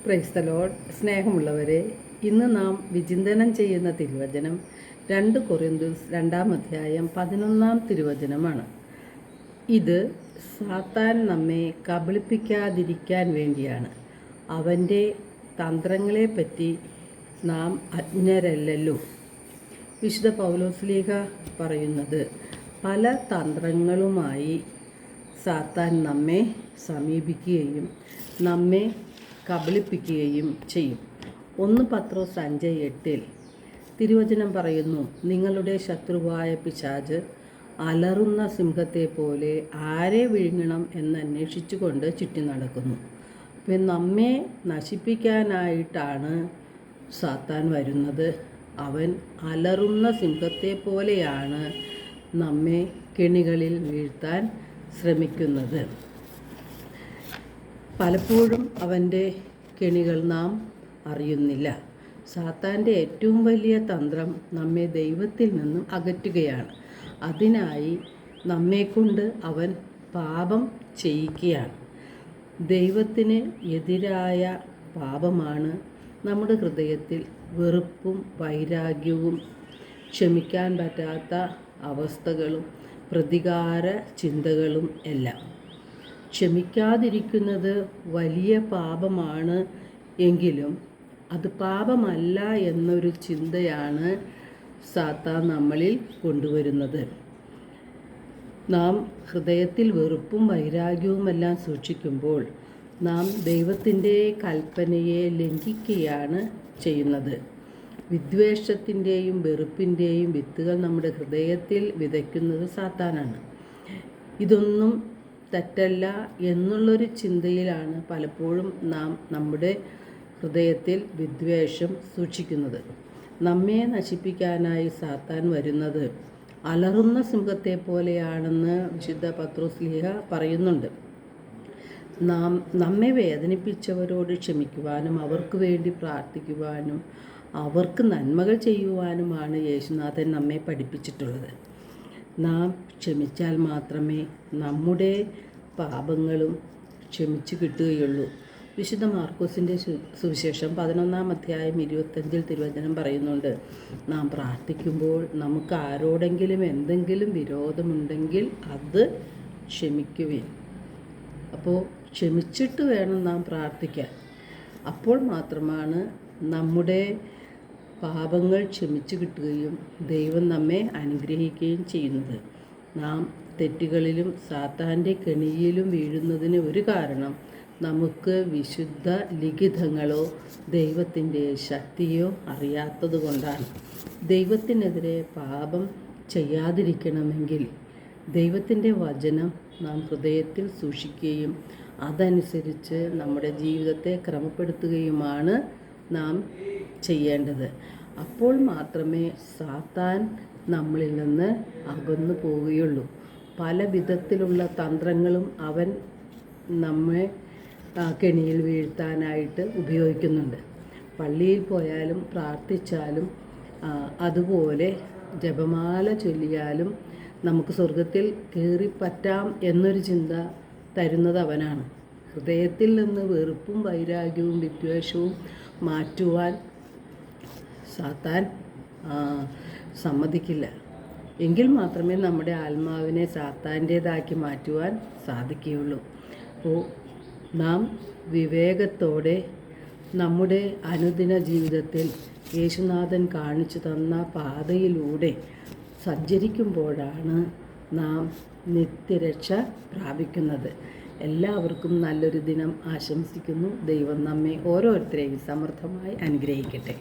Praise the Lord. സ്നേഹമുള്ളവരെ, ഇന്ന് നാം വിചിന്തനം ചെയ്യുന്ന തിരുവചനം 2 കൊരിന്ത്യർ 2-ാം അധ്യായം 11-ാം തിരുവചനമാണ്. ഇത് സാത്താൻ നമ്മെ കബളിപ്പിക്കാതിരിക്കാൻ വേണ്ടിയാണ്. അവൻ്റെ തന്ത്രങ്ങളെപ്പറ്റി നാം അജ്ഞരല്ലല്ലോ. വിശുദ്ധ പൗലോസ്ലീഹ പറയുന്നത്, പല തന്ത്രങ്ങളുമായി സാത്താൻ നമ്മെ സമീപിക്കുകയും നമ്മെ കബളിപ്പിക്കുകയും ചെയ്യും. 1 പത്രോസ് 5:8 തിരുവചനം പറയുന്നു, നിങ്ങളുടെ ശത്രുവായ പിശാച് അലറുന്ന സിംഹത്തെ പോലെ ആരെ വിഴുങ്ങണം എന്നന്വേഷിച്ചുകൊണ്ട് ചുറ്റി നടക്കുന്നു. അപ്പം നമ്മെ നശിപ്പിക്കാനായിട്ടാണ് സാത്താൻ വരുന്നത്. അവൻ അലറുന്ന സിംഹത്തെ പോലെയാണ് നമ്മെ കെണികളിൽ വീഴ്ത്താൻ ശ്രമിക്കുന്നത്. പലപ്പോഴും അവൻ്റെ കെണികൾ നാം അറിയുന്നില്ല. സാത്താൻ്റെ ഏറ്റവും വലിയ തന്ത്രം നമ്മെ ദൈവത്തിൽ നിന്നും അകറ്റുകയാണ്. അതിനായി നമ്മെക്കൊണ്ട് അവൻ പാപം ചെയ്യിക്കുകയാണ്. ദൈവത്തിന് എതിരായ പാപമാണ് നമ്മുടെ ഹൃദയത്തിൽ വെറുപ്പും വൈരാഗ്യവും ക്ഷമിക്കാൻ പറ്റാത്ത അവസ്ഥകളും പ്രതികാര ചിന്തകളും എല്ലാം. ക്ഷമിക്കാതിരിക്കുന്നത് വലിയ പാപമാണ് എങ്കിലും അത് പാപമല്ല എന്നൊരു ചിന്തയാണ് സാത്താൻ നമ്മളിൽ കൊണ്ടുവരുന്നത്. നാം ഹൃദയത്തിൽ വെറുപ്പും വൈരാഗ്യവുമെല്ലാം സൂക്ഷിക്കുമ്പോൾ നാം ദൈവത്തിൻ്റെ കൽപ്പനയെ ലംഘിക്കുകയാണ് ചെയ്യുന്നത്. വിദ്വേഷത്തിൻ്റെയും വെറുപ്പിൻ്റെയും വിത്തുകൾ നമ്മുടെ ഹൃദയത്തിൽ വിതയ്ക്കുന്നത് സാത്താനാണ്. ഇതൊന്നും തെറ്റല്ല എന്നുള്ളൊരു ചിന്തയിലാണ് പലപ്പോഴും നാം നമ്മുടെ ഹൃദയത്തിൽ വിദ്വേഷം സൂക്ഷിക്കുന്നത്. നമ്മെ നശിപ്പിക്കാനായി സാത്താൻ വരുന്നത് അലറുന്ന സിംഹത്തെ പോലെയാണെന്ന് വിശുദ്ധ പത്രോസ്ലീഹ പറയുന്നുണ്ട്. നമ്മെ വേദനിപ്പിച്ചവരോട് ക്ഷമിക്കുവാനും അവർക്ക് വേണ്ടി പ്രാർത്ഥിക്കുവാനും അവർക്ക് നന്മകൾ ചെയ്യുവാനുമാണ് യേശുനാഥൻ നമ്മെ പഠിപ്പിച്ചിട്ടുള്ളത്. നാം ക്ഷമിച്ചാൽ മാത്രമേ നമ്മുടെ പാപങ്ങളും ക്ഷമിച്ചു കിട്ടുകയുള്ളൂ. വിശുദ്ധ മാർക്കോസിൻ്റെ സുവിശേഷം 11-ാം അധ്യായം 25 തിരുവചനം പറയുന്നുണ്ട്, നാം പ്രാർത്ഥിക്കുമ്പോൾ നമുക്ക് ആരോടെങ്കിലും എന്തെങ്കിലും വിരോധമുണ്ടെങ്കിൽ അത് ക്ഷമിക്കുവിൻ. അപ്പോൾ ക്ഷമിച്ചിട്ട് വേണം നാം പ്രാർത്ഥിക്കാൻ. അപ്പോൾ മാത്രമാണ് നമ്മുടെ പാപങ്ങൾ ക്ഷമിച്ചു കിട്ടുകയും ദൈവം നമ്മെ അനുഗ്രഹിക്കുകയും ചെയ്യുന്നത്. നാം തെറ്റുകളിലും സാത്താൻ്റെ കെണിയിലും വീഴുന്നതിന് ഒരു കാരണം നമുക്ക് വിശുദ്ധ ലിഖിതങ്ങളോ ദൈവത്തിൻ്റെ ശക്തിയോ അറിയാത്തത് കൊണ്ടാണ്. ദൈവത്തിനെതിരെ പാപം ചെയ്യാതിരിക്കണമെങ്കിൽ ദൈവത്തിൻ്റെ വചനം നാം ഹൃദയത്തിൽ സൂക്ഷിക്കുകയും അതനുസരിച്ച് നമ്മുടെ ജീവിതത്തെ ക്രമപ്പെടുത്തുകയുമാണ് നാം ചെയ്യേണ്ടത്. അപ്പോൾ മാത്രമേ സാത്താൻ നമ്മളിൽ നിന്ന് അകന്നു പോവുകയുള്ളൂ. പല വിധത്തിലുള്ള തന്ത്രങ്ങളും അവൻ നമ്മെ കെണിയിൽ വീഴ്ത്താനായിട്ട് ഉപയോഗിക്കുന്നുണ്ട്. പള്ളിയിൽ പോയാലും പ്രാർത്ഥിച്ചാലും അതുപോലെ ജപമാല ചൊല്ലിയാലും നമുക്ക് സ്വർഗത്തിൽ കയറിപ്പറ്റാം എന്നൊരു ചിന്ത തരുന്നത് അവനാണ്. ഹൃദയത്തിൽ നിന്ന് വെറുപ്പും വൈരാഗ്യവും വിദ്വേഷവും മാറ്റുവാൻ സാത്താൻ സമ്മതിക്കില്ല. എങ്കിൽ മാത്രമേ നമ്മുടെ ആത്മാവിനെ സാത്താൻ്റേതാക്കി മാറ്റുവാൻ സാധിക്കുകയുള്ളൂ. അപ്പോൾ നാം വിവേകത്തോടെ നമ്മുടെ അനുദിന ജീവിതത്തിൽ യേശുനാഥൻ കാണിച്ചു തന്ന പാതയിലൂടെ സഞ്ചരിക്കുമ്പോഴാണ് നാം നിത്യരക്ഷ പ്രാപിക്കുന്നത്. എല്ലാവർക്കും നല്ലൊരു ദിനം ആശംസിക്കുന്നു. ദൈവം നമ്മെ ഓരോരുത്തരെയും സമൃദ്ധമായി അനുഗ്രഹിക്കട്ടെ.